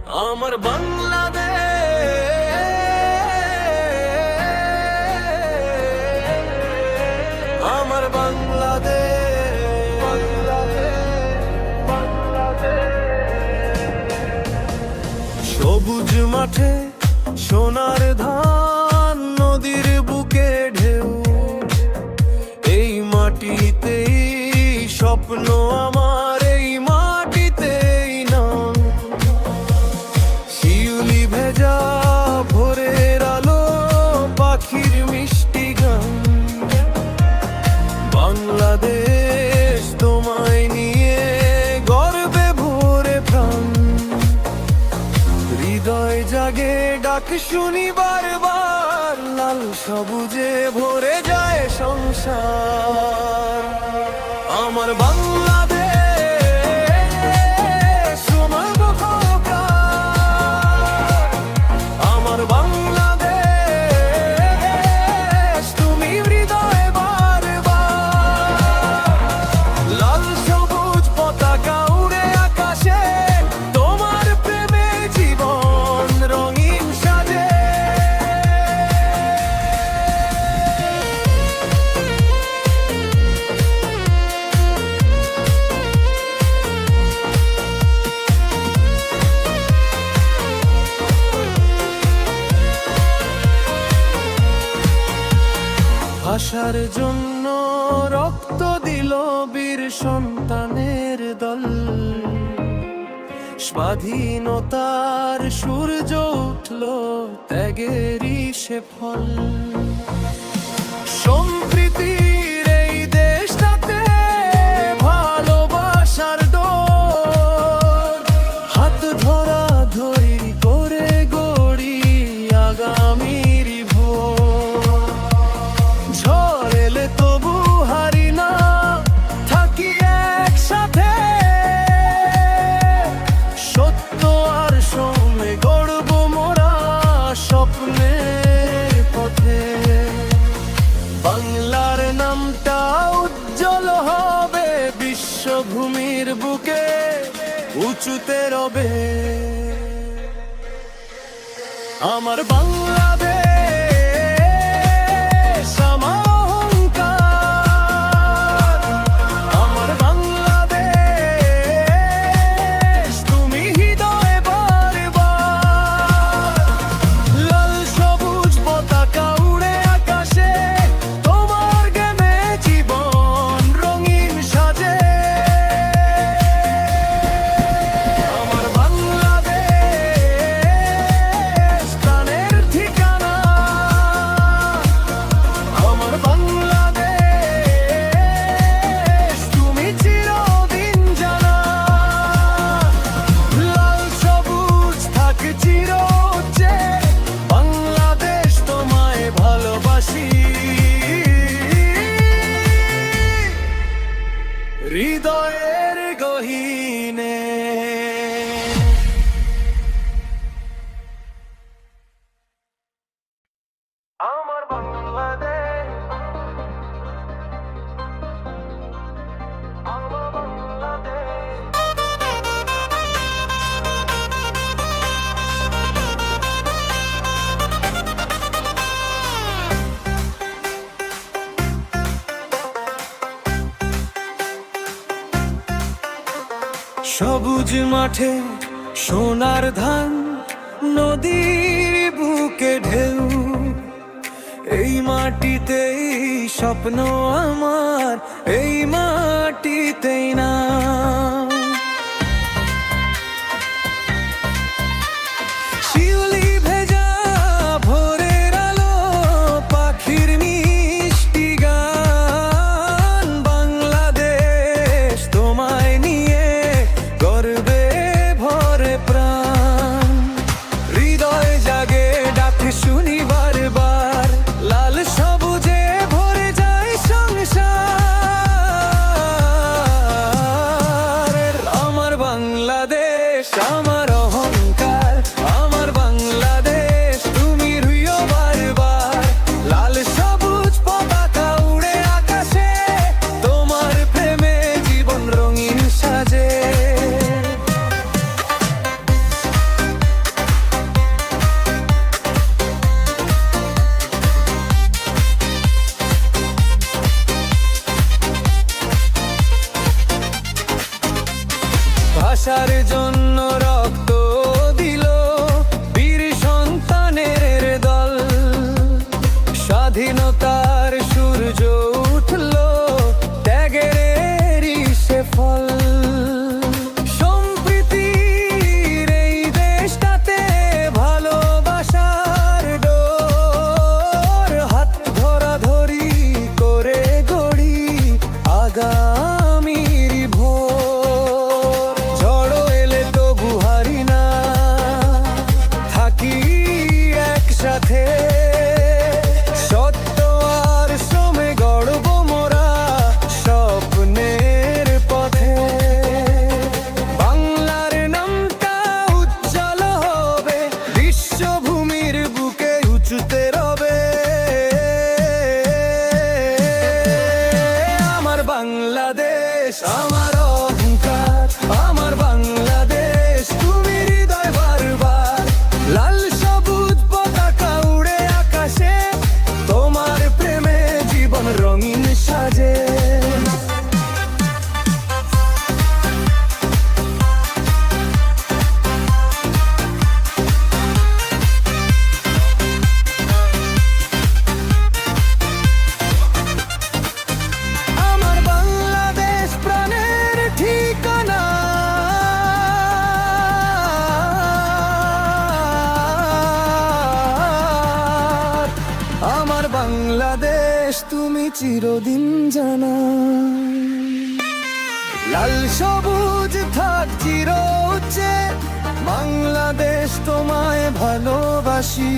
আমার বাংলাদেশ, আমার বাংলাদেশ। সবুজ মাঠে সোনার ধান, নদীর বুকে ঢেউ, এই মাটিতেই স্বপ্ন আমার, এই মাটিতেই নাম। শিউলি ভেজা ভোরের আলো, পাখির মিষ্টি গান। বাংলাদেশ তোমায় নিয়ে গর্বে ভরে প্রাণ। হৃদয় জাগে ডাক শুনি বারবার, লাল সবুজে ভরে যায় সংসার। আমার বাংলাদেশ, আমার বহকার। আমার বাংলাদেশ, তুমি হৃদয়ে বারবার। লাল সবুজ পতাকা উড়ে আকাশে, তোমার প্রেমে জীবন রঙিন সাজে। ভাষার জন্য রক্ত দিল বীর সন্তানের দল। স্বাধীনতার সূর্য উঠল, ত্যাগেরই সে ফল। সম্প্রীতির এই দেশটাতে ভালোবাসার দোল। হাত ধরা ধরি করে গড়ি আগামীর ভোর। ঝড় এলে তবু হারি না, থাকি একসাথে। সত্য আর সৌমে গড়ব মোরা স্বপ্নের পথে। বাংলার নামটা উজ্জ্বল হবে বিশ্বভূমির বুকে, উঁচুতে রবে। আমার বাংলাদেশ, আমার অহংকার। আমার বাংলাদেশ, তুমি হৃদয়ে বারবার। লাল সবুজ পতাকা উড়ে আকাশে, তোমার জ্ঞানে জীবন রঙিন সাজে। আমার বাংলাদেশ, প্রাণের ঠিকানা। আমার বাংলাদেশ, তুমি চিরদিন জানা। লাল সবুজ থাকে চিরচে, বাংলাদেশ তোমায় ভালোবাসি। হৃদয়ের গহীনে। আমার বাংলাদেশ, আমার বাংলাদেশ। সবুজ মাঠে সোনার ধান, নদীর বুকে ঢেউ, এই মাটিতেই স্বপ্ন আমার, এই মাটিতেই না। শিউলি ভেজা ভোরের আলো, পাখির মিষ্টি গান। বাংলাদেশ তোমায় নিয়ে গর্বে ভরে প্রাণ। হৃদয় জাগে ডাক শুনি বারবার, লাল সবুজে ভরে যায় সংসার। আমার বাংলাদেশ, আমার অহংকার। আমার বাংলাদেশ, তুমি রুইও বারবার। লাল সবুজ পতাকা উড়ে আকাশে, তোমার প্রেমে জীবন রঙিন সাজে। জন্য রক্ত দিল বীর সন্তানের দল। স্বাধীনতার সূর্য উঠল, ত্যাগেরই সে ফল। সম্প্রীতির এই দেশটাতে ভালোবাসার ডোর, হাত ধরাধরি করে গড়ি আগামীর ভোর। ঝড় এলে তবু হারি না, থাকি একসাথে। সত্য আর শ্রমে গড়ব মোরা স্বপ্নের পথে। বাংলার নামটা উজ্জ্বল হবে, বিশ্বভূমির বুকে উঁচুতে রবে। আমার বাংলাদেশ আমার অহংকার, আমার বাংলাদেশ তুমি হৃদয় বারবার। লাল সবুজ পতাকা উড়ে আকাশে, তোমার প্রেমে জীবন রঙিন সাজে। আমার বাংলাদেশ প্রাণের ঠিকানা, আমার বাংলাদেশ তুমি চিরদিন জানা। লাল সবুজ থাক চির উচ্চে, বাংলাদেশ তোমায় ভালোবাসি।